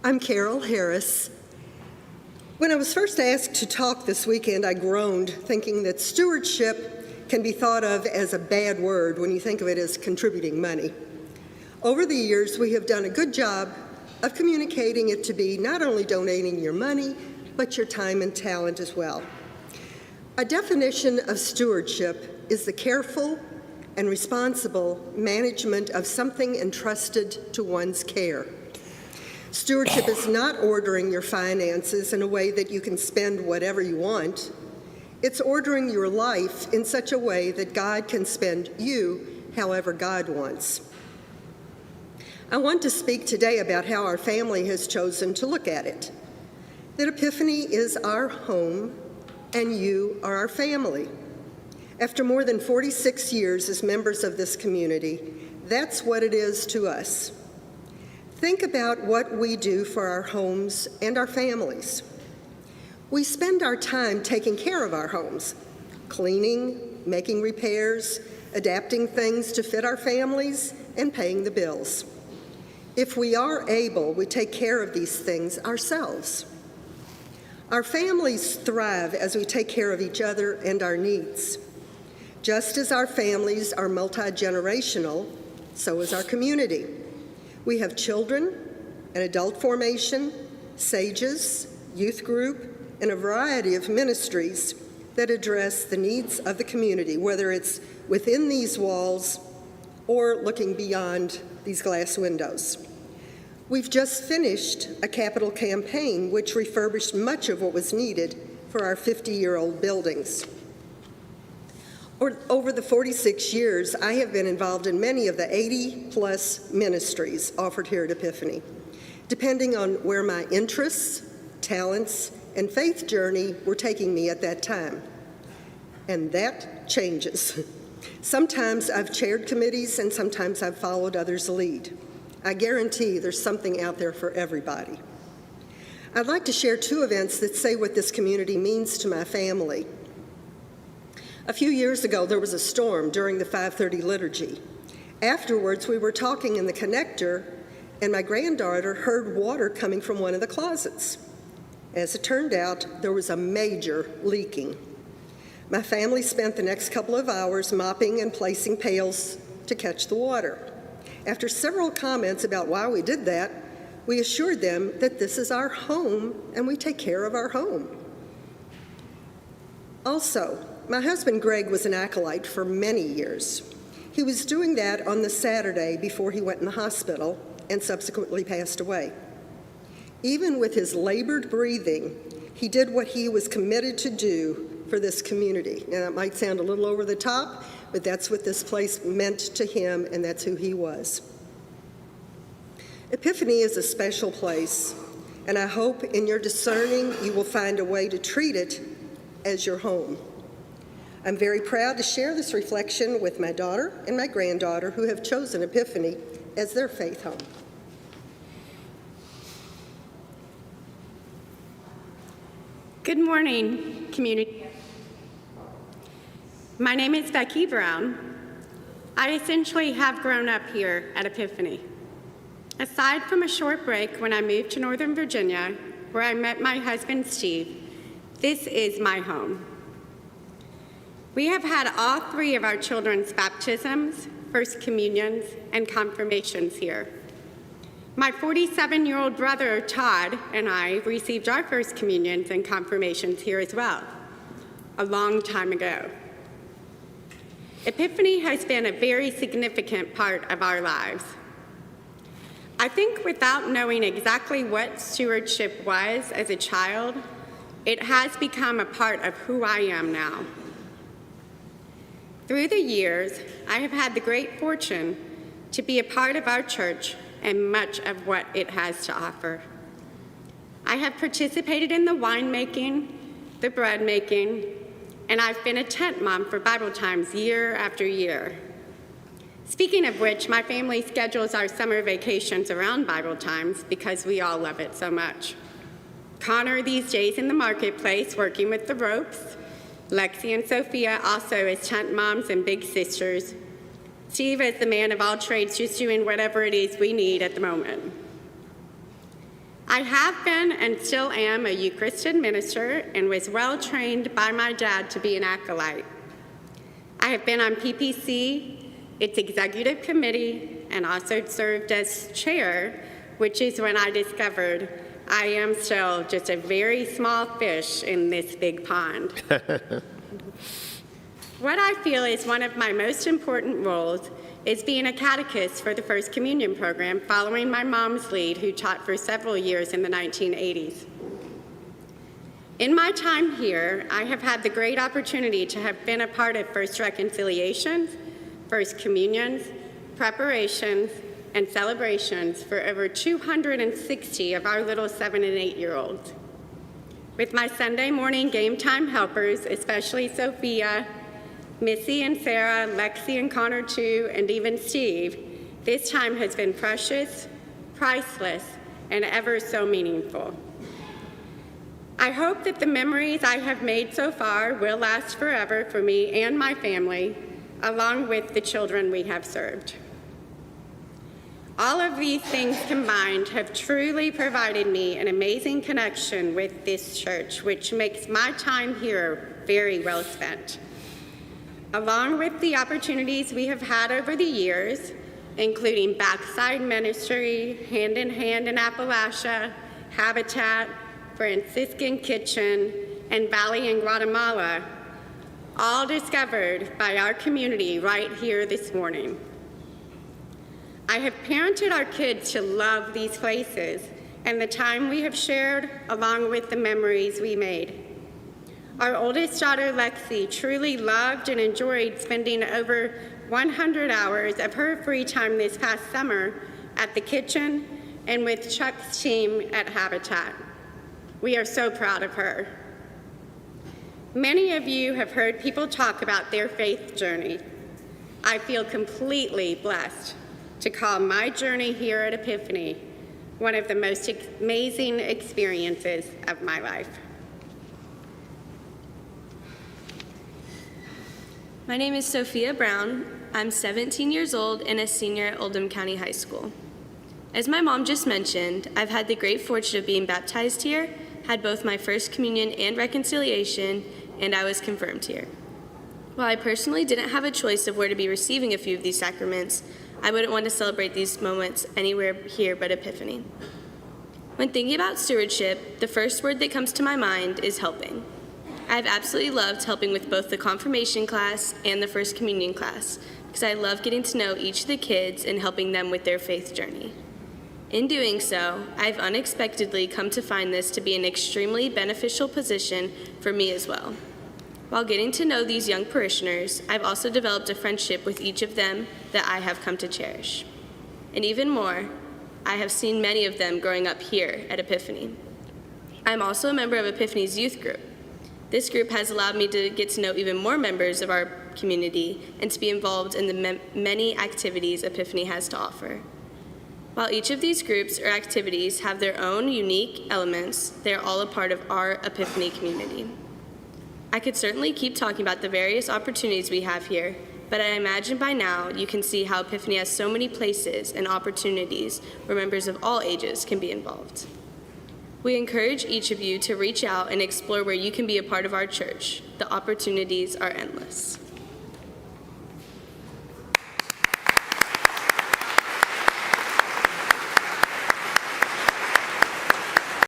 I'm Carol Harris. When I was first asked to talk this weekend, I groaned, thinking that stewardship can be thought of as a bad word when you think of it as contributing money. Over the years, we have done a good job of communicating it to be not only donating your money, but your time and talent as well. A definition of stewardship is the careful and responsible management of something entrusted to one's care. Stewardship is not ordering your finances in a way that you can spend whatever you want. It's ordering your life in such a way that God can spend you however God wants. I want to speak today about how our family has chosen to look at it. That Epiphany is our home and you are our family. After more than 46 years as members of this community, that's what it is to us. Think about what we do for our homes and our families. We spend our time taking care of our homes, cleaning, making repairs, adapting things to fit our families, and paying the bills. If we are able, we take care of these things ourselves. Our families thrive as we take care of each other and our needs. Just as our families are multi-generational, so is our community. We have children, an adult formation, sages, youth group, and a variety of ministries that address the needs of the community, whether it's within these walls or looking beyond these glass windows. We've just finished a capital campaign which refurbished much of what was needed for our 50-year-old buildings. Over the 46 years, I have been involved in many of the 80-plus ministries offered here at Epiphany, depending on where my interests, talents, and faith journey were taking me at that time. And that changes. Sometimes I've chaired committees, and sometimes I've followed others' lead. I guarantee there's something out there for everybody. I'd like to share two events that say what this community means to my family. A few years ago, there was a storm during the 5:30 liturgy. Afterwards, we were talking in the connector, and my granddaughter heard water coming from one of the closets. As it turned out, there was a major leaking. My family spent the next couple of hours mopping and placing pails to catch the water. After several comments about why we did that, we assured them that this is our home and we take care of our home. Also, my husband Greg was an acolyte for many years. He was doing that on the Saturday before he went in the hospital and subsequently passed away. Even with his labored breathing, he did what he was committed to do for this community. Now, that might sound a little over the top, but that's what this place meant to him, and that's who he was. Epiphany is a special place, and I hope in your discerning you will find a way to treat it as your home. I'm very proud to share this reflection with my daughter and my granddaughter who have chosen Epiphany as their faith home. Good morning, community. My name is Becky Brown. I essentially have grown up here at Epiphany. Aside from a short break when I moved to Northern Virginia, where I met my husband, Steve, this is my home. We have had all three of our children's baptisms, first communions, and confirmations here. My 47-year-old brother, Todd, and I received our first communions and confirmations here as well, a long time ago. Epiphany has been a very significant part of our lives. I think without knowing exactly what stewardship was as a child, it has become a part of who I am now. Through the years, I have had the great fortune to be a part of our church and much of what it has to offer. I have participated in the winemaking, the bread making, and I've been a tent mom for Bible times year after year. Speaking of which, my family schedules our summer vacations around Bible times because we all love it so much. Connor these days in the marketplace working with the ropes, Lexi and Sophia also as tent moms and big sisters. Steve is the man of all trades, just doing whatever it is we need at the moment. I have been and still am a Eucharistic minister and was well trained by my dad to be an acolyte. I have been on PPC, its executive committee, and also served as chair, which is when I discovered I am still just a very small fish in this big pond. What I feel is one of my most important roles is being a catechist for the First Communion program, following my mom's lead, who taught for several years in the 1980s. In my time here, I have had the great opportunity to have been a part of First Reconciliations, First Communions, preparations, and celebrations for over 260 of our little 7- and 8-year-olds. With my Sunday morning game time helpers, especially Sophia, Missy and Sarah, Lexi and Connor too, and even Steve, this time has been precious, priceless, and ever so meaningful. I hope that the memories I have made so far will last forever for me and my family, along with the children we have served. All of these things combined have truly provided me an amazing connection with this church, which makes my time here very well spent. Along with the opportunities we have had over the years, including Backside Ministry, Hand in Hand in Appalachia, Habitat, Franciscan Kitchen, and Valley in Guatemala, all discovered by our community right here this morning. I have parented our kids to love these places and the time we have shared, along with the memories we made. Our oldest daughter, Lexi, truly loved and enjoyed spending over 100 hours of her free time this past summer at the kitchen and with Chuck's team at Habitat. We are so proud of her. Many of you have heard people talk about their faith journey. I feel completely blessed to call my journey here at Epiphany one of the most amazing experiences of my life. My name is Sophia Brown. I'm 17 years old and a senior at Oldham County High School. As my mom just mentioned, I've had the great fortune of being baptized here, had both my First Communion and Reconciliation, and I was confirmed here. While I personally didn't have a choice of where to be receiving a few of these sacraments, I wouldn't want to celebrate these moments anywhere here but Epiphany. When thinking about stewardship, the first word that comes to my mind is helping. I've absolutely loved helping with both the confirmation class and the First Communion class because I love getting to know each of the kids and helping them with their faith journey. In doing so, I've unexpectedly come to find this to be an extremely beneficial position for me as well. While getting to know these young parishioners, I've also developed a friendship with each of them that I have come to cherish. And even more, I have seen many of them growing up here at Epiphany. I'm also a member of Epiphany's youth group. This group has allowed me to get to know even more members of our community and to be involved in the many activities Epiphany has to offer. While each of these groups or activities have their own unique elements, they are all a part of our Epiphany community. I could certainly keep talking about the various opportunities we have here, but I imagine by now you can see how Epiphany has so many places and opportunities where members of all ages can be involved. We encourage each of you to reach out and explore where you can be a part of our church. The opportunities are endless.